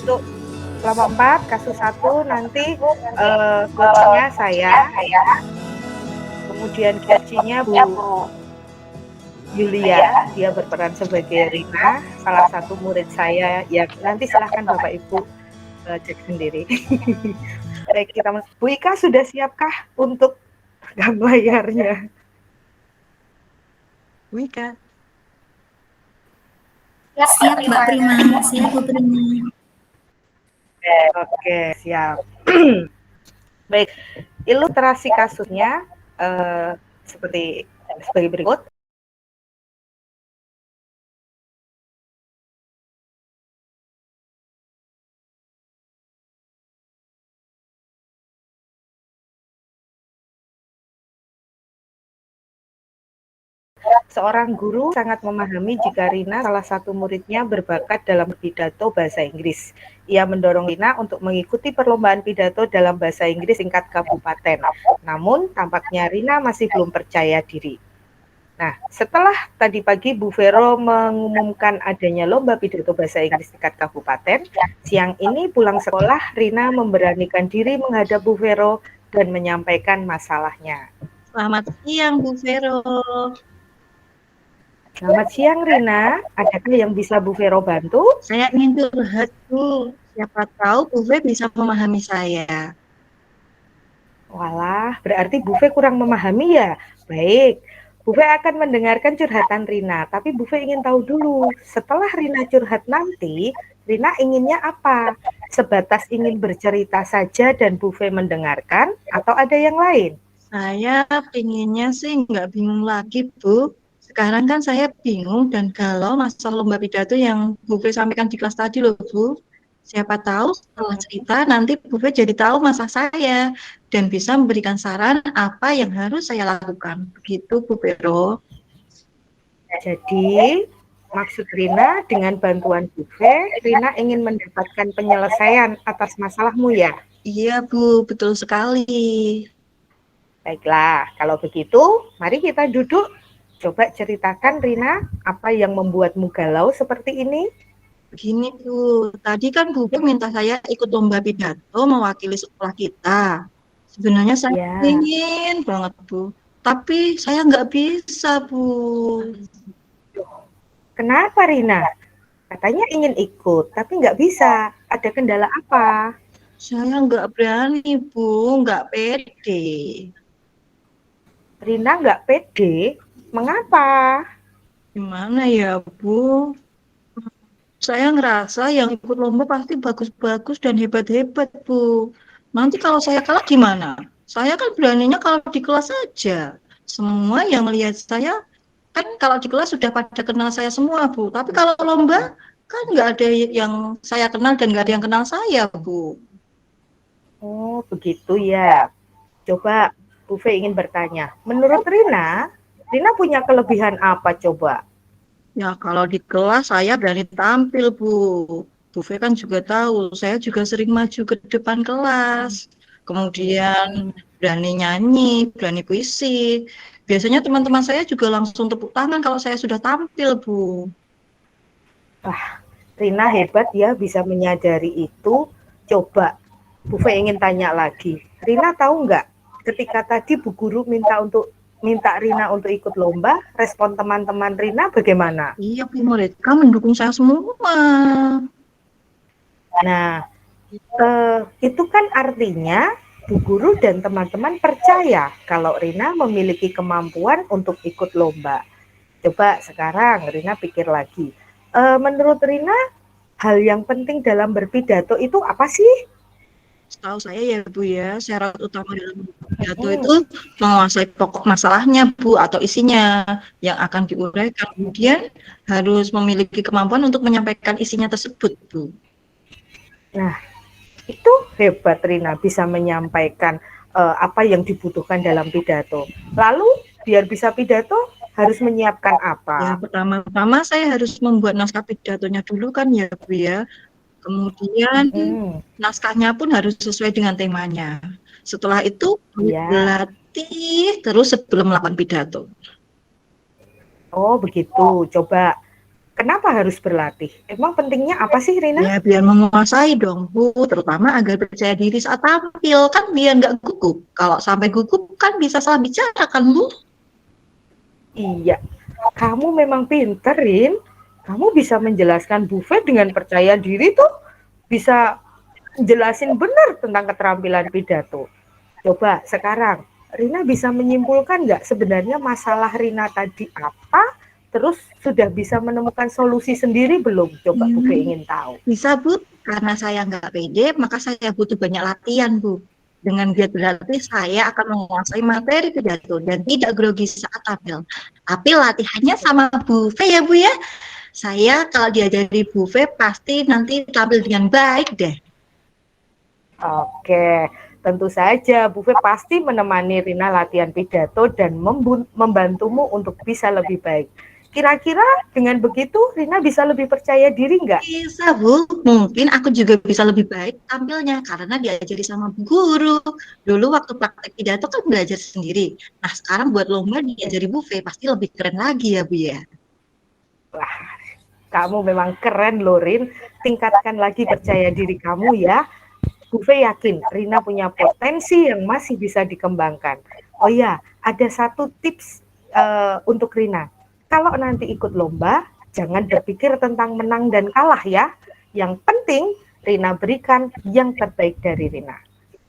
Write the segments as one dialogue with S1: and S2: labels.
S1: untuk kelompok 4, kasus 1 nanti coachnya saya, kemudian coachnya Bu Yulia, dia berperan sebagai Rina, salah satu murid saya. Ya, nanti silahkan Bapak Ibu cek sendiri. Baik, kita Bu Ika sudah siapkah untuk pegang layarnya?
S2: Bu Ika.
S3: Siap Mbak Prima, siap Bu Prima.
S1: Oke, siap. Baik, ilustrasi kasusnya seperti berikut. Seorang guru sangat memahami jika Rina, salah satu muridnya, berbakat dalam pidato bahasa Inggris. Ia mendorong Rina untuk mengikuti perlombaan pidato dalam bahasa Inggris tingkat kabupaten. Namun, tampaknya Rina masih belum percaya diri. Nah, setelah tadi pagi Bu Vero mengumumkan adanya lomba pidato bahasa Inggris tingkat kabupaten, siang ini pulang sekolah, Rina memberanikan diri menghadap Bu Vero dan menyampaikan masalahnya.
S2: Selamat siang Bu Vero.
S1: Selamat siang Rina, adakah yang bisa Bu Vero bantu?
S2: Saya ingin curhat Bu, siapa tahu Bu Vero bisa memahami saya.
S1: Walah, berarti Bu Ve kurang memahami ya? Baik, Bu Ve akan mendengarkan curhatan Rina, tapi Bu Ve ingin tahu dulu, setelah Rina curhat nanti, Rina inginnya apa? Sebatas ingin bercerita saja dan Bu Ve mendengarkan, atau ada yang lain?
S2: Saya pinginnya sih nggak bingung lagi Bu. Sekarang kan saya bingung dan galau masalah lomba pidato yang Bu Ve sampaikan di kelas tadi loh Bu. Siapa tahu setelah cerita nanti Bu Ve jadi tahu masalah saya dan bisa memberikan saran apa yang harus saya lakukan. Begitu Bu Vero.
S1: Jadi, maksud Rina dengan bantuan Bu Ve, Rina ingin mendapatkan penyelesaian atas masalahmu ya?
S2: Iya Bu, betul sekali.
S1: Baiklah, kalau begitu, mari kita duduk. Coba ceritakan Rina, apa yang membuatmu galau seperti ini?
S2: Begini Bu, tadi kan Bu minta saya ikut lomba pidato mewakili sekolah kita. Sebenarnya saya ingin banget Bu, tapi saya nggak bisa Bu.
S1: Kenapa Rina? Katanya ingin ikut, tapi nggak bisa. Ada kendala apa?
S2: Saya nggak berani Bu, nggak pede.
S1: Rina nggak pede? Mengapa?
S2: Gimana ya Bu? Saya ngerasa yang ikut lomba pasti bagus-bagus dan hebat-hebat Bu. Nanti kalau saya kalah gimana? Saya kan beraninya kalau di kelas saja. Semua yang melihat saya kan kalau di kelas sudah pada kenal saya semua Bu. Tapi kalau lomba kan nggak ada yang saya kenal dan nggak ada yang kenal saya Bu.
S1: Oh, begitu ya. Coba Bu Fe ingin bertanya. Menurut Rina, Rina punya kelebihan apa coba?
S2: Ya kalau di kelas saya berani tampil Bu. Bu Fe kan juga tahu, saya juga sering maju ke depan kelas. Kemudian berani nyanyi, berani puisi. Biasanya teman-teman saya juga langsung tepuk tangan kalau saya sudah tampil Bu.
S1: Wah, Rina hebat ya bisa menyadari itu. Coba Bu Fe ingin tanya lagi. Rina tahu nggak ketika tadi Bu Guru minta Rina untuk ikut lomba, respon teman-teman Rina bagaimana?
S2: Iya Bu, mereka mendukung saya semua.
S1: Nah, itu kan artinya Bu Guru dan teman-teman percaya kalau Rina memiliki kemampuan untuk ikut lomba. Coba sekarang Rina pikir lagi. Menurut Rina, hal yang penting dalam berpidato itu apa sih?
S2: Setahu saya ya Bu ya, syarat utama dalam pidato itu menguasai pokok masalahnya Bu atau isinya yang akan diuraikan. Kemudian harus memiliki kemampuan untuk menyampaikan isinya tersebut Bu.
S1: Nah, itu hebat Rina bisa menyampaikan apa yang dibutuhkan dalam pidato. Lalu biar bisa pidato harus menyiapkan apa?
S2: Ya pertama-tama saya harus membuat naskah pidatonya dulu kan ya Bu ya. Kemudian naskahnya pun harus sesuai dengan temanya. Setelah itu berlatih terus sebelum melakukan pidato.
S1: Oh begitu. Coba Kenapa harus berlatih? Emang pentingnya apa sih, Rina?
S2: Ya, biar menguasai dong, Bu. Terutama agar percaya diri saat tampil. Kan biar nggak gugup. Kalau sampai gugup kan bisa salah bicara kan, Bu?
S1: Iya, kamu memang pinterin. Kamu bisa menjelaskan buffet dengan percaya diri tuh. Bisa jelasin benar tentang keterampilan pidato. Coba sekarang, Rina bisa menyimpulkan nggak sebenarnya masalah Rina tadi apa? Terus sudah bisa menemukan solusi sendiri belum? Coba Buffet ingin tahu.
S2: Bisa, Bu. Karena saya nggak pede, maka saya butuh banyak latihan, Bu. Dengan giat berlatih, saya akan menguasai materi pidato dan tidak grogi saat tampil. Tapi latihannya sama Buffet ya, Bu ya. Saya kalau diajari Buffet pasti nanti tampil dengan baik deh.
S1: Oke, tentu saja Buffet pasti menemani Rina latihan pidato dan membantumu untuk bisa lebih baik. Kira-kira dengan begitu Rina bisa lebih percaya diri nggak?
S2: Bisa, Bu. Mungkin aku juga bisa lebih baik tampilnya karena diajari sama guru. Dulu waktu praktek pidato kan belajar sendiri. Nah, sekarang buat lomba diajari Buffet pasti lebih keren lagi ya, Bu ya.
S1: Wah, kamu memang keren loh, Rin. Tingkatkan lagi percaya diri kamu ya. Buffet yakin Rina punya potensi yang masih bisa dikembangkan. Oh ya, ada satu tips untuk Rina. Kalau nanti ikut lomba, jangan berpikir tentang menang dan kalah ya. Yang penting Rina berikan yang terbaik dari Rina.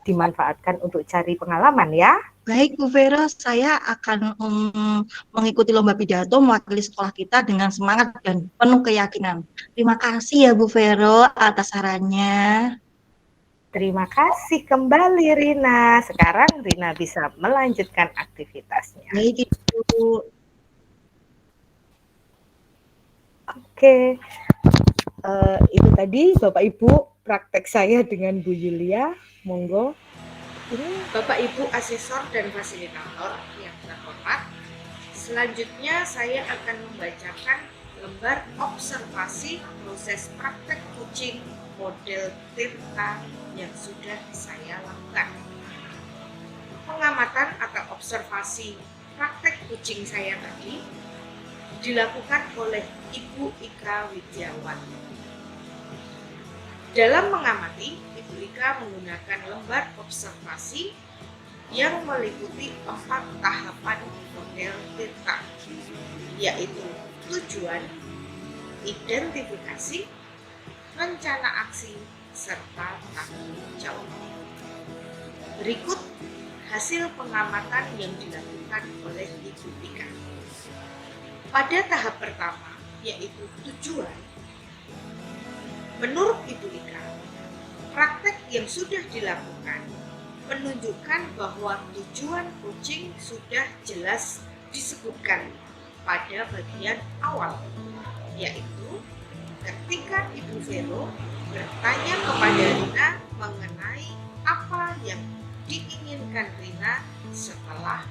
S1: Dimanfaatkan untuk cari pengalaman ya.
S2: Baik, Bu Vero, saya akan mengikuti lomba pidato mewakili sekolah kita dengan semangat dan penuh keyakinan. Terima kasih ya, Bu Vero, atas sarannya.
S1: Terima kasih kembali Rina. Sekarang Rina bisa melanjutkan aktivitasnya.
S2: Baik, Ibu.
S1: Oke, itu tadi Bapak Ibu praktek saya dengan Bu Yulia. Monggo. Ini Bapak Ibu asesor dan fasilitator yang terhormat. Selanjutnya saya akan membacakan lembar observasi proses praktek coaching model Tirta yang sudah saya lakukan. Pengamatan atau observasi praktek coaching saya tadi dilakukan oleh Ibu Ika Widiawati. Dalam mengamati, Ibu Ika menggunakan lembar observasi yang meliputi 4 tahapan model Tirta, yaitu tujuan, identifikasi, rencana aksi, serta tanggung jawab. Berikut hasil pengamatan yang dilakukan oleh Ibu Ika. Pada tahap pertama, yaitu tujuan, menurut Ibu Ika, praktek yang sudah dilakukan menunjukkan bahwa tujuan coaching sudah jelas disebutkan pada bagian awal, yaitu ketika Ibu Vero bertanya kepada Rina mengenai apa yang diinginkan Rina setelah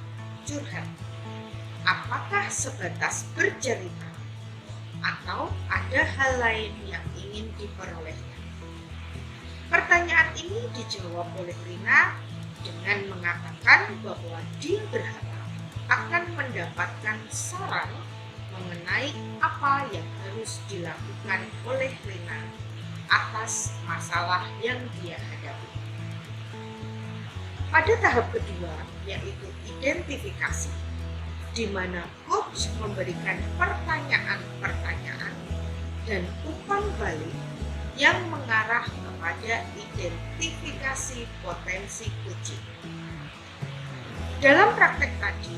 S1: curhat. Apakah sebatas bercerita atau ada hal lain yang ingin diperolehnya? Pertanyaan ini dijawab oleh Rina dengan mengatakan bahwa dia berharap akan mendapatkan saran mengenai apa yang harus dilakukan oleh Rina atas masalah yang dia hadapi. Pada tahap kedua, yaitu identifikasi, di mana coach memberikan pertanyaan-pertanyaan dan umpan balik yang mengarah kepada identifikasi potensi coaching. Dalam praktek tadi,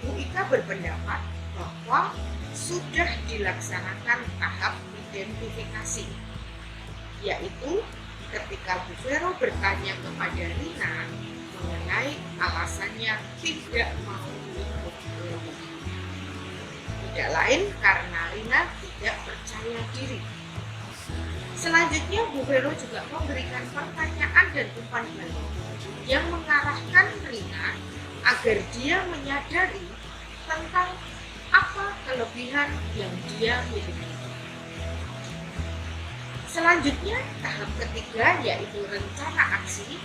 S1: Bu Ika berpendapat bahwa sudah dilaksanakan tahap identifikasi, yaitu ketika Bu Vero bertanya kepada Rina mengenai alasannya tidak mau ikut lomba. Tidak lain karena Rina tidak percaya diri. Selanjutnya, Bu Vero juga memberikan pertanyaan dan umpan balik yang mengarahkan Rina agar dia menyadari tentang apa kelebihan yang dia miliki. Selanjutnya, tahap ketiga yaitu rencana aksi,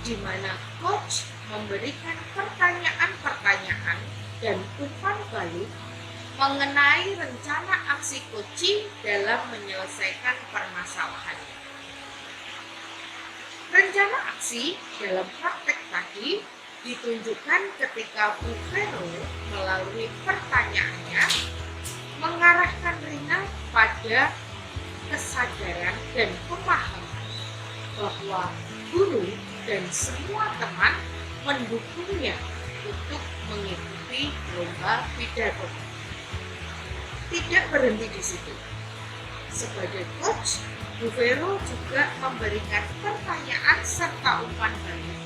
S1: di mana coach memberikan pertanyaan-pertanyaan dan umpan balik mengenai rencana aksi coaching
S4: dalam menyelesaikan permasalahannya. Rencana aksi dalam praktek tadi ditunjukkan ketika Bu Vero melalui pertanyaannya mengarahkan Rina pada kesadaran dan pemahaman bahwa guru dan semua teman mendukungnya untuk mengikuti lomba pidato. Tidak berhenti di situ. Sebagai coach, Bu Vero juga memberikan pertanyaan serta umpan balik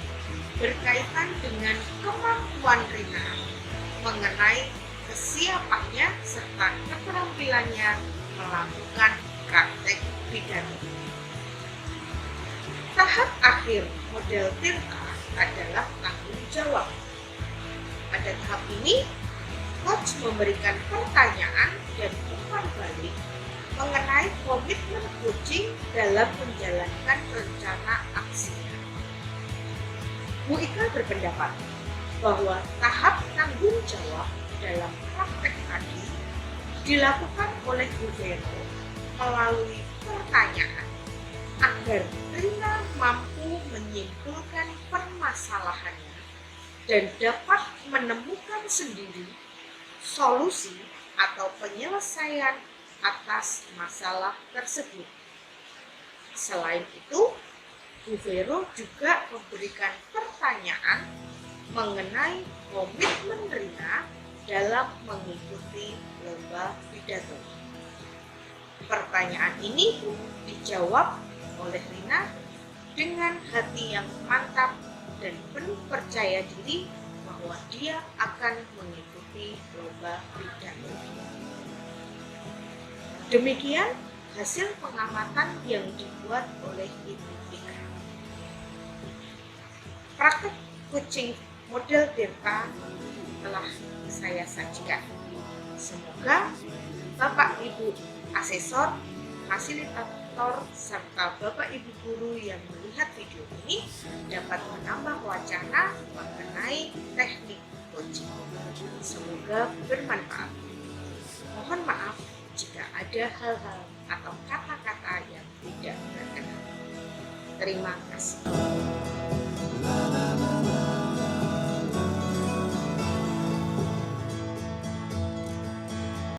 S4: berkaitan dengan kemampuan Rina mengenai kesiapannya serta keterampilannya melakukan praktek pidato. Tahap akhir model Tirta adalah tanggung jawab. Pada tahap ini, coach memberikan pertanyaan dan umpan balik mengenai komitmen coaching dalam menjalankan rencana aksinya. Bu Ika berpendapat bahwa tahap tanggung jawab dalam praktek tadi dilakukan oleh Bu Vero melalui pertanyaan agar Rina mampu menyimpulkan permasalahannya dan dapat menemukan sendiri solusi atau penyelesaian atas masalah tersebut. Selain itu, Bu Vero juga memberikan pertanyaan mengenai komitmen Rina dalam mengikuti lomba pidato. Pertanyaan ini dijawab oleh Rina dengan hati yang mantap dan penuh percaya diri bahwa dia akan mengikuti lomba pidato. Demikian hasil pengamatan yang dibuat oleh Ibu Ika. Praktek coaching model Tirta telah saya sajikan. Semoga Bapak Ibu asesor, fasilitator, serta Bapak Ibu guru yang melihat video ini dapat menambah wacana mengenai teknik coaching. Semoga bermanfaat. Mohon maaf jika ada hal-hal atau kata-kata yang tidak berkenan. Terima kasih.